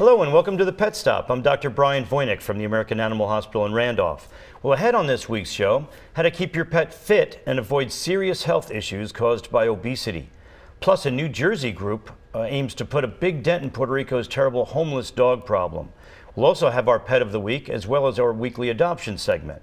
Hello and welcome to the Pet Stop. I'm Dr. Brian Voynick from the American Animal Hospital in Randolph. Well, ahead on this week's show, how to keep your pet fit and avoid serious health issues caused by obesity. Plus, a New Jersey group aims to put a big dent in Puerto Rico's terrible homeless dog problem. We'll also have our Pet of the Week as well as our weekly adoption segment.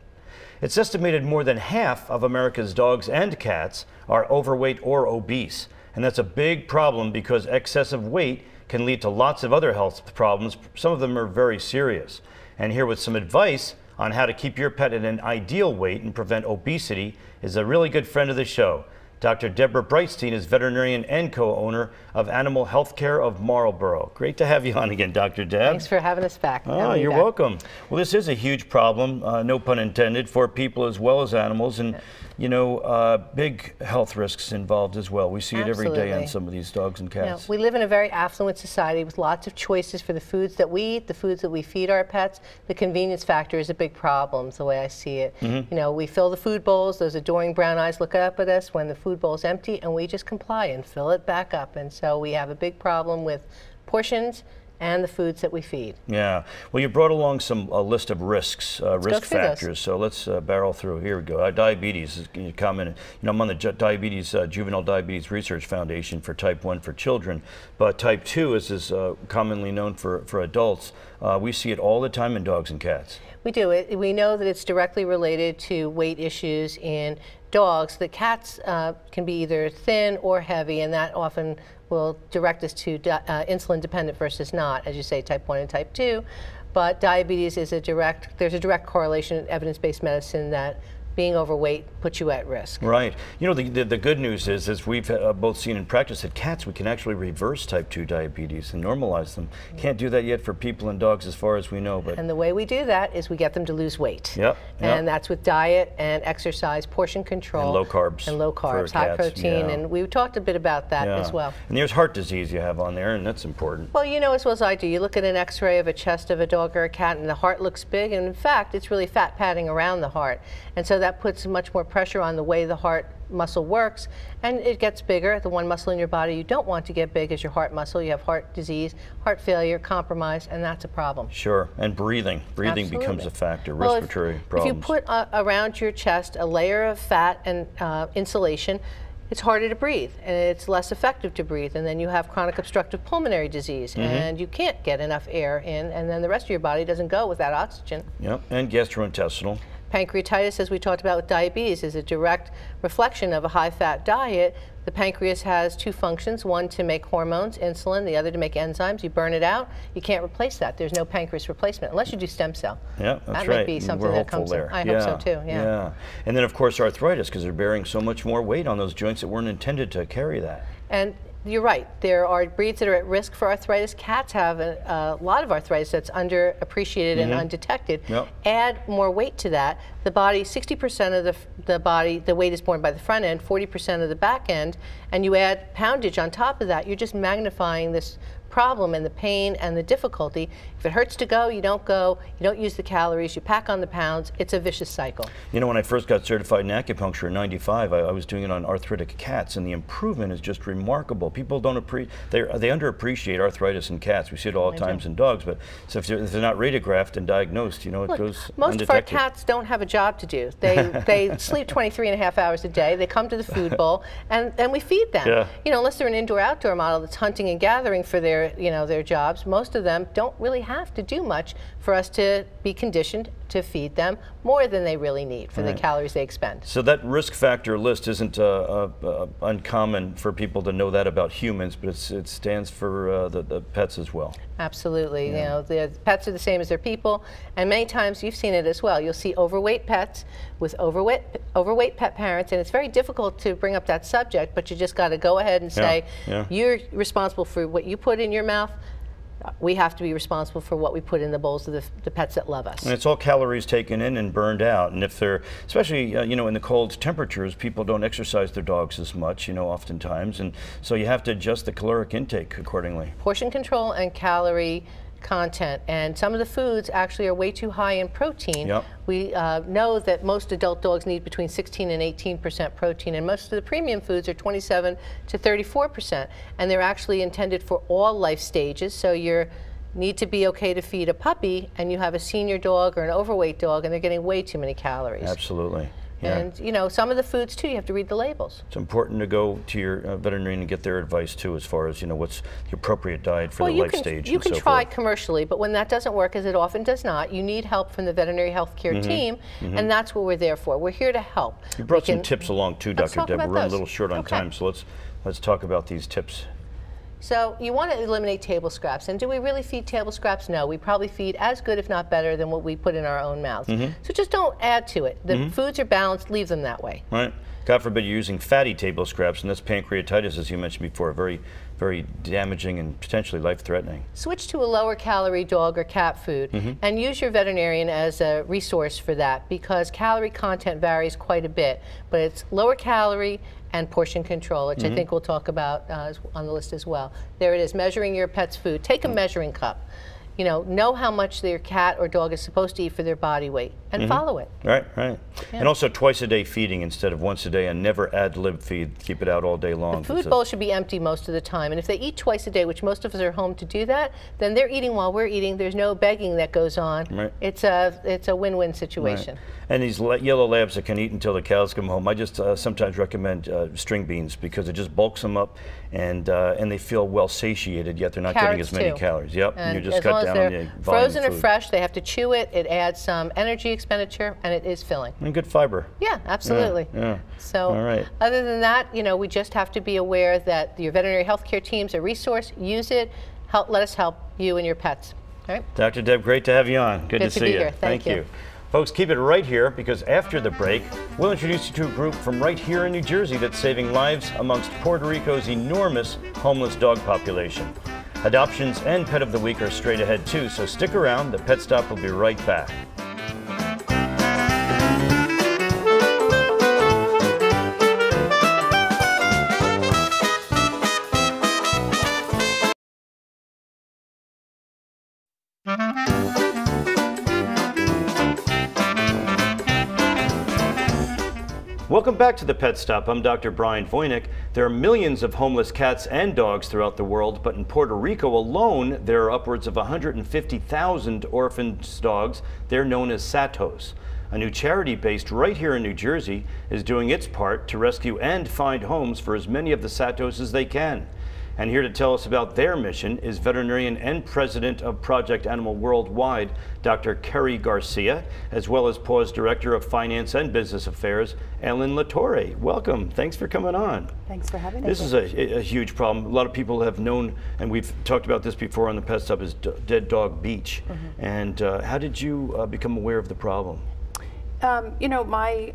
It's estimated more than half of America's dogs and cats are overweight or obese. And that's a big problem because excessive weight can lead to lots of other health problems. Some of them are very serious. And here with some advice on how to keep your pet at an ideal weight and prevent obesity is a really good friend of the show. Dr. Deborah Breitstein is veterinarian and co-owner of Animal Healthcare of Marlboro. Great to have you on again, Dr. Deb. Thanks for having us back. Oh, you're welcome. Well, this is a huge problem, no pun intended, for people as well as animals, and you know, big health risks involved as well. We see it every day on some of these dogs and cats. We live in a very affluent society with lots of choices for the foods that we eat, the foods that we feed our pets. The convenience factor is a big problem, the way I see it. You know, we fill the food bowls, those adoring brown eyes look up at us when the food bowl's empty, and we just comply and fill it back up. And so we have a big problem with portions and the foods that we feed. Yeah. Well, you brought along a list of risks, risk factors. So let's barrel through. Here we go. Diabetes is common. You know, I'm on the Juvenile Diabetes Research Foundation for type 1 for children, but type 2 is commonly known for adults. We see it all the time in dogs and cats. We do. We know that it's directly related to weight issues in dogs. The cats can be either thin or heavy, and that often will direct us to insulin dependent versus not, as you say, type 1 and type 2. But diabetes is there's a direct correlation in evidence-based medicine that being overweight puts you at risk. Right. You know, the good news is, as we've both seen in practice, that cats, we can actually reverse type 2 diabetes and normalize them. Can't do that yet for people and dogs as far as we know. But and the way we do that is we get them to lose weight. Yep. And that's with diet and exercise, portion control. And low carbs. And low carbs, high protein. And we talked a bit about that as well. And there's heart disease you have on there, and that's important. Well, you know as well as I do, you look at an x-ray of a chest of a dog or a cat, and the heart looks big, and in fact, it's really fat padding around the heart. And so that puts much more pressure on the way the heart muscle works, and it gets bigger. The one muscle in your body you don't want to get big is your heart muscle. You have heart disease, heart failure, compromise, and that's a problem. Sure, and breathing becomes a factor, respiratory problems. If you put around your chest a layer of fat and insulation, it's harder to breathe, and it's less effective to breathe, and then you have chronic obstructive pulmonary disease, and you can't get enough air in, and then the rest of your body doesn't go without oxygen. Yep, and gastrointestinal. Pancreatitis, as we talked about with diabetes, is a direct reflection of a high-fat diet. The pancreas has two functions, one to make hormones, insulin, the other to make enzymes. You burn it out, you can't replace that. There's no pancreas replacement unless you do stem cell. Yeah, that's that right. might be something that comes in. I hope so too, yeah. And then of course arthritis, because they're bearing so much more weight on those joints that weren't intended to carry that. And you're right. There are breeds that are at risk for arthritis. Cats have a lot of arthritis that's underappreciated and undetected. Add more weight to that. The body, 60% of the body, the weight is borne by the front end, 40% of the back end, and you add poundage on top of that, you're just magnifying this problem and the pain and the difficulty. If it hurts to go, you don't go, you don't use the calories, you pack on the pounds. It's a vicious cycle. You know, when I first got certified in acupuncture in '95, I was doing it on arthritic cats, and the improvement is just remarkable. People don't they underappreciate arthritis in cats. We see it all the times in dogs, but so if they're not radiographed and diagnosed, you know, it goes most undetected. of our cats don't have a job to do. They sleep 23.5 hours a day. They come to the food bowl, and we feed them. You know, unless they're an indoor-outdoor model that's hunting and gathering for their jobs, most of them don't really have to do much for us to be conditioned to feed them more than they really need for the calories they expend. So that risk factor list isn't uncommon for people to know that about humans, but it stands for the pets as well. Absolutely. You know, the pets are the same as their people, and many times you've seen it as well. You'll see overweight pets with overweight pet parents, and it's very difficult to bring up that subject, but you just got to go ahead and say, you're responsible for what you put in your mouth. We have to be responsible for what we put in the bowls of the pets that love us. And it's all calories taken in and burned out. And if they're, especially, you know, in the cold temperatures, people don't exercise their dogs as much, you know, oftentimes. And so you have to adjust the caloric intake accordingly. Portion control and calorie content, and some of the foods actually are way too high in protein. We know that most adult dogs need between 16 and 18% protein, and most of the premium foods are 27 to 34%, and they're actually intended for all life stages. So your need to be okay to feed a puppy, and you have a senior dog or an overweight dog, and they're getting way too many calories. Absolutely. Yeah. And you know, some of the foods too, you have to read the labels. It's important to go to your veterinarian and get their advice too, as far as, you know, what's the appropriate diet for the life stage. You can try commercially, but when that doesn't work, as it often does not, you need help from the veterinary healthcare team, and that's what we're there for. We're here to help. You brought some tips along too, Dr. Deb. We're running a little short on time, so let's talk about these tips. So you want to eliminate table scraps. And do we really feed table scraps? No. We probably feed as good, if not better, than what we put in our own mouths. So just don't add to it. The foods are balanced. Leave them that way. Right. God forbid you're using fatty table scraps, and that's pancreatitis, as you mentioned before, very, very damaging and potentially life-threatening. Switch to a lower calorie dog or cat food, and use your veterinarian as a resource for that, because calorie content varies quite a bit, but it's lower calorie and portion control, which I think we'll talk about on the list as well. There it is, measuring your pet's food. Take a measuring cup. You know how much your cat or dog is supposed to eat for their body weight, and follow it. Right, right. Yeah. And also twice a day feeding instead of once a day, and never ad-lib feed. Keep it out all day long. The food bowl should be empty most of the time, and if they eat twice a day, which most of us are home to do that, then they're eating while we're eating. There's no begging that goes on. Right. It's a win-win situation. Right. And these yellow labs that can eat until the cows come home, I just sometimes recommend string beans, because it just bulks them up, and they feel well satiated, yet they're not getting as many calories. Yep, and you just cut down on the volume frozen or fresh, they have to chew it. It adds some energy expenditure, and it is filling. And good fiber. Yeah, absolutely. Yeah. So, other than that, you know, we just have to be aware that your veterinary healthcare team's a resource. Use it. Let us help you and your pets. All right. Dr. Deb, great to have you on. Good to see be you. Here. Thank you. Folks, keep it right here, because after the break, we'll introduce you to a group from right here in New Jersey that's saving lives amongst Puerto Rico's enormous homeless dog population. Adoptions and Pet of the Week are straight ahead too, so stick around. The Pet Stop will be right back. Welcome back to the Pet Stop. I'm Dr. Brian Voynick. There are millions of homeless cats and dogs throughout the world, but in Puerto Rico alone, there are upwards of 150,000 orphan dogs. They're known as Satos. A new charity based right here in New Jersey is doing its part to rescue and find homes for as many of the Satos as they can. And here to tell us about their mission is veterinarian and president of Project Animal Worldwide, Dr. Kerry Garcia, as well as PAW's Director of Finance and Business Affairs, Ellen Latorre. Welcome. Thanks for coming on. Thanks for having me. This is a huge problem. A lot of people have known, and we've talked about this before on the Pet Stop, is Dead Dog Beach. And how did you become aware of the problem? You know, my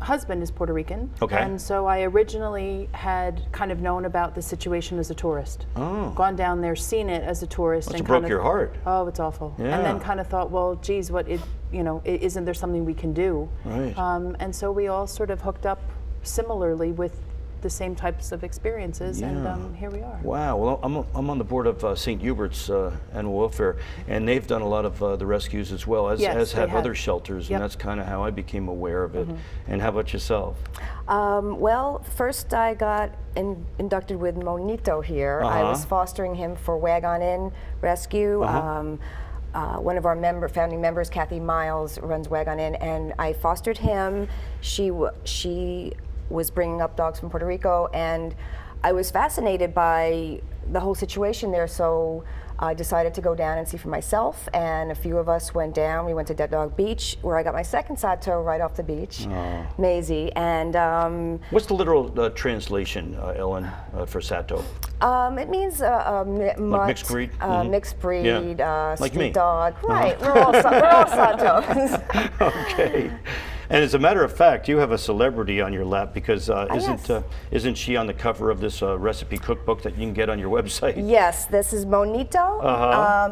husband is Puerto Rican, okay, and so I originally had kind of known about the situation as a tourist. Oh. Gone down there, seen it as a tourist. Must and have broke your heart. Oh, it's awful. Yeah. And then kind of thought, well, geez, isn't there something we can do? Right. And so we all sort of hooked up similarly with the same types of experiences, and here we are. Wow. Well, I'm on the board of St. Hubert's Animal Welfare, and they've done a lot of the rescues as well, as have other shelters, and that's kind of how I became aware of it. And how about yourself? Well, first I got inducted with Monito here. I was fostering him for Wag On In Rescue. One of our family members, Kathy Miles, runs Wag On In, and I fostered him. She was bringing up dogs from Puerto Rico, and I was fascinated by the whole situation there, so I decided to go down and see for myself, and a few of us went down. We went to Dead Dog Beach, where I got my second Sato right off the beach, Maisie. And what's the literal translation, Ellen, for Sato? It means like mixed breed, mixed breed, like street me. Dog. Right, we're all Satos. Okay. And as a matter of fact, you have a celebrity on your lap, because isn't she on the cover of this recipe cookbook that you can get on your website? Yes, this is Monito,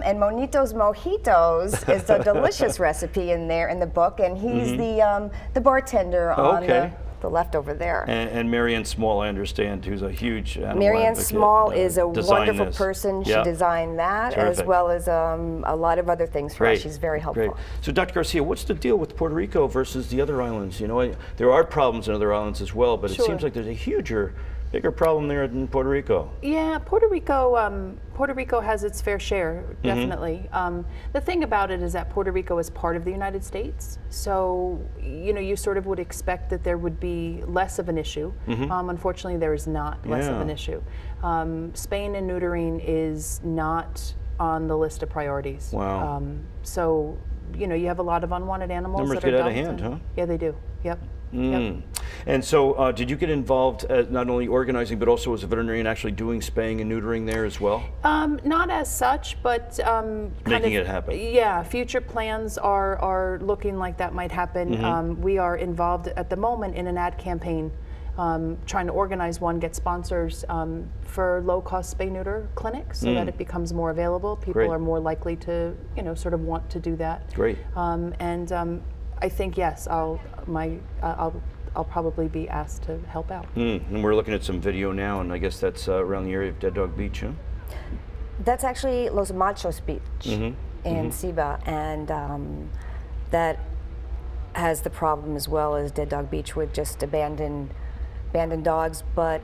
and Monito's Mojitos is a delicious recipe in there in the book, and he's the bartender on the left over there. And Marianne Small, I understand, who's a huge animal Marianne advocate, Small is a wonderful this. person. She designed that, as well as a lot of other things for us. She's very helpful. Great. So, Dr. Garcia, what's the deal with Puerto Rico versus the other islands? You know, there are problems in other islands as well, but it seems like there's a huger bigger problem there in Puerto Rico. Yeah, Puerto Rico has its fair share, definitely. The thing about it is that Puerto Rico is part of the United States, so you sort of would expect that there would be less of an issue. Unfortunately, there is not less of an issue. Spaying and neutering is not on the list of priorities. Wow. So you have a lot of unwanted animals. Numbers that are get out of dumped, hand, huh? Yeah, they do. Yep. Yep. And so did you get involved not only organizing but also as a veterinarian actually doing spaying and neutering there as well? Not as such, but making it happen. Yeah, future plans are looking like that might happen. We are involved at the moment in an ad campaign, trying to organize one, get sponsors for low-cost spay-neuter clinics so that it becomes more available. People are more likely to, sort of want to do that. Great. I think yes, I'll probably be asked to help out. And we're looking at some video now, and I guess that's around the area of Dead Dog Beach, huh? That's actually Los Machos Beach in Ciba, and that has the problem as well as Dead Dog Beach with just abandoned dogs. But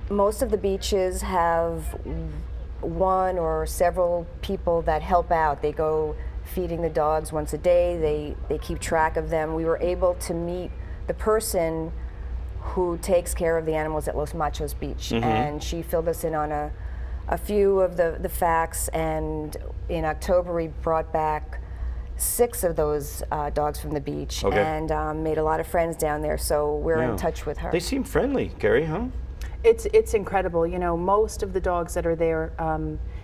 most of the beaches have one or several people that help out. They go feeding the dogs once a day. They keep track of them. We were able to meet the person who takes care of the animals at Los Machos Beach, and she filled us in on a few of the facts, and in October we brought back 6 of those dogs from the beach, and made a lot of friends down there, so we're in touch with her. They seem friendly, Gary, huh? It's incredible. Most of the dogs that are there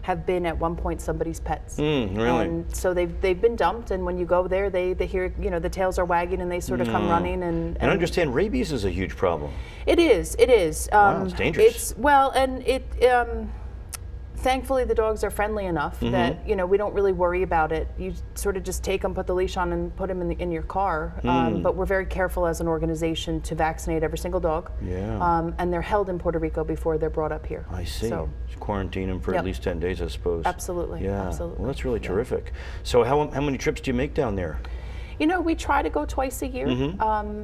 have been at one point somebody's pets. Really? And so they've been dumped, and when you go there, they hear, the tails are wagging and they sort of come running. And I understand rabies is a huge problem. It is. Wow, it's dangerous. Thankfully, the dogs are friendly enough that we don't really worry about it. You sort of just take them, put the leash on, and put them in your car. But we're very careful as an organization to vaccinate every single dog. Yeah. And they're held in Puerto Rico before they're brought up here. I see. So, quarantine them for at least 10 days, I suppose. Absolutely. Yeah. Absolutely. Well, that's really terrific. So how many trips do you make down there? We try to go twice a year.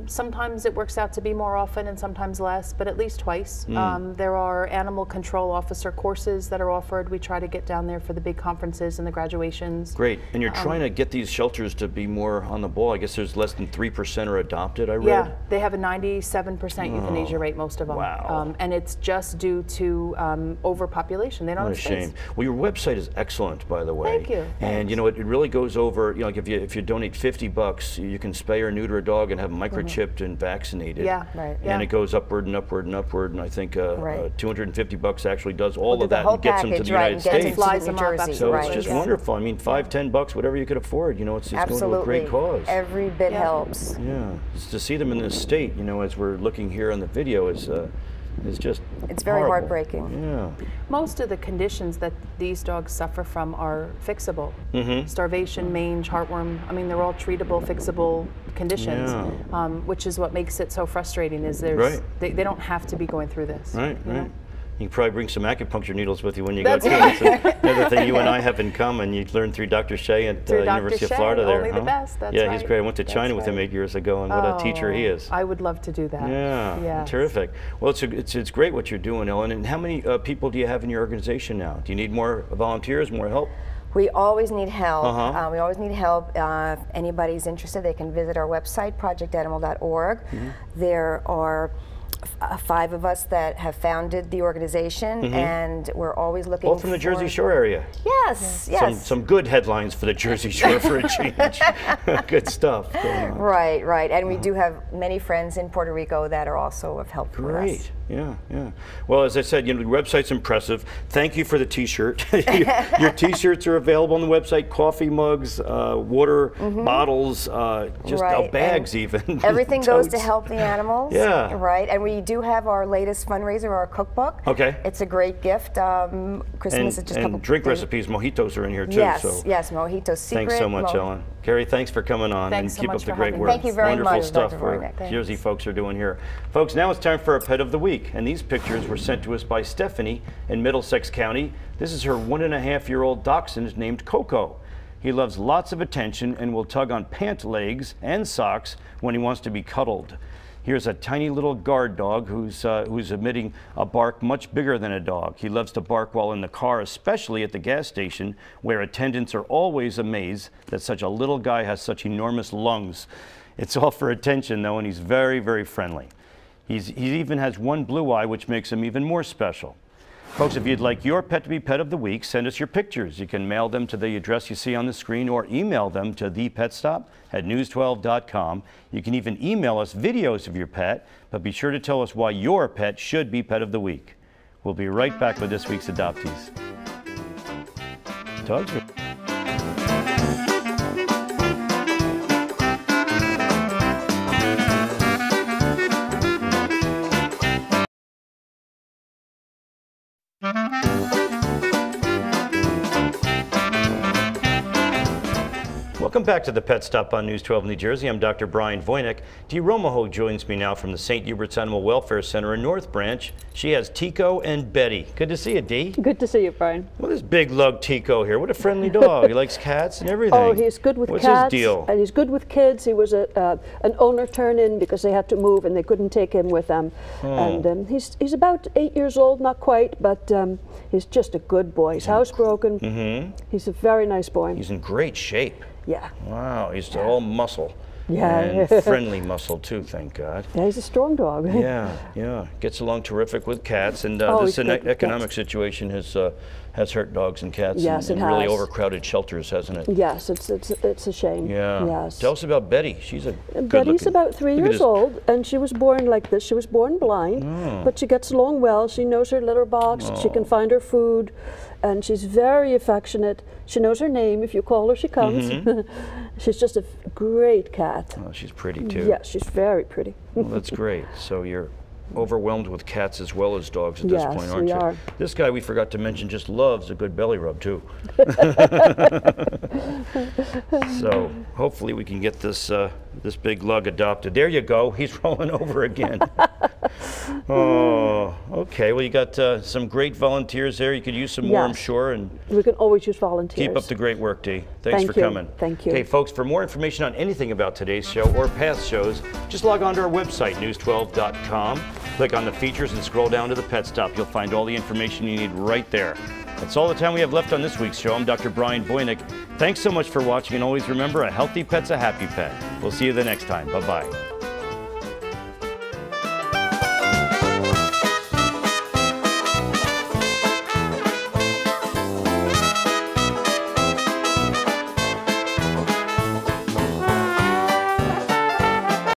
Sometimes it works out to be more often and sometimes less, but at least twice. There are animal control officer courses that are offered. We try to get down there for the big conferences and the graduations. Great. And you're trying to get these shelters to be more on the ball. I guess there's less than 3% are adopted, I read. Yeah, they have a 97% euthanasia rate, most of them. Wow. And it's just due to overpopulation. They don't have space. What a shame. Well, your website is excellent, by the way. Thank you. And it really goes over, like if you donate $50, you can spay or neuter a dog and have them microchipped and vaccinated. Yeah, right. And it goes upward and upward and upward, and I think $250 actually does all of that and gets them to the United States. Flies them up, so it's just wonderful. I mean, $5–10, whatever you could afford. It's going to a great cause. Every bit helps. Yeah, just to see them in this state, as we're looking here on the video, is just it's very horrible. Heartbreaking. Yeah. Most of the conditions that these dogs suffer from are fixable. Starvation, mange, heartworm. I mean, they're all treatable, fixable conditions, which is what makes it so frustrating. Is they don't have to be going through this. Right. You can probably bring some acupuncture needles with you when you go too. That's another thing you and I have in common. You learned through Dr. Shea at the University of Florida there. Only the best, that's right. He's great. I went to China with him 8 years ago, and what a teacher he is. I would love to do that. Yeah, terrific. Well, it's great what you're doing, Ellen. And how many people do you have in your organization now? Do you need more volunteers, more help? We always need help. We always need help. If anybody's interested, they can visit our website, projectanimal.org. There are 5 of us that have founded the organization, and we're always looking. Both from the Jersey Shore area. Yes. Some good headlines for the Jersey Shore for a change. Good stuff. Right. And we do have many friends in Puerto Rico that are also of help for us. Great. Yeah. Well, as I said, the website's impressive. Thank you for the T-shirt. Your T-shirts are available on the website. Coffee mugs, water bottles, just bags even. Everything goes to help the animals. Yeah. Right. And we do have our latest fundraiser, our cookbook. Okay. It's a great gift. Christmas is just a couple. And drink recipes, mojitos are in here too. Yes. So. Yes, mojitos. Thanks so much, Ellen. Gary, thanks for coming on. Thanks and keep up the so much great work. Thank you very much, Wonderful stuff Dr. Jersey folks are doing here. Folks, now it's time for our Pet of the Week. And these pictures were sent to us by Stephanie in Middlesex County. This is her 1.5-year-old dachshund named Coco. He loves lots of attention and will tug on pant legs and socks when he wants to be cuddled. Here's a tiny little guard dog who's emitting a bark much bigger than a dog. He loves to bark while in the car, especially at the gas station, where attendants are always amazed that such a little guy has such enormous lungs. It's all for attention, though, and he's very, very friendly. He even has one blue eye, which makes him even more special. Folks, if you'd like your pet to be Pet of the Week, send us your pictures. You can mail them to the address you see on the screen or email them to thepetstop@news12.com. You can even email us videos of your pet, but be sure to tell us why your pet should be Pet of the Week. We'll be right back with this week's adoptees. Dogs are... Welcome back to the Pet Stop on News 12 New Jersey. I'm Dr. Brian Voynick. Dee Romaho joins me now from the St. Hubert's Animal Welfare Center in North Branch. She has Tico and Betty. Good to see you, Dee. Good to see you, Brian. Well, this big lug Tico here. What a friendly dog. He likes cats and everything. Oh, he's good with cats. What's his deal? And he's good with kids. He was an owner turn-in because they had to move and they couldn't take him with them. Oh. And he's about 8 years old, not quite, but he's just a good boy. He's housebroken. Mm-hmm. He's a very nice boy. He's in great shape. Yeah. Wow, he's all muscle. Yeah. And friendly muscle too, thank God. Yeah, he's a strong dog. Yeah. Gets along terrific with cats, and this economic situation has hurt dogs and cats in really overcrowded shelters, hasn't it? Yes, it's a shame. Yeah. Yes. Tell us about Betty. She's a Betty's about 3 years old, and she was born like this. She was born blind, but she gets along well. She knows her litter box. She can find her food, and she's very affectionate. She knows her name. If you call her, she comes. Mm-hmm. She's just a great cat. Oh, she's pretty too. Yeah, she's very pretty. Well, that's great. So you're overwhelmed with cats as well as dogs at this point, aren't you? Yes, we are. This guy we forgot to mention just loves a good belly rub too. So hopefully we can get this this big lug adopted. There you go. He's rolling over again. Oh, okay. Well, you got some great volunteers there. You could use some more, I'm sure. And we can always use volunteers. Keep up the great work, Dee. Thanks for coming. Thank you. Okay, folks, for more information on anything about today's show or past shows, just log on to our website, news12.com. Click on the features and scroll down to the Pet Stop. You'll find all the information you need right there. That's all the time we have left on this week's show. I'm Dr. Brian Voynick. Thanks so much for watching, and always remember, a healthy pet's a happy pet. We'll see you the next time. Bye-bye.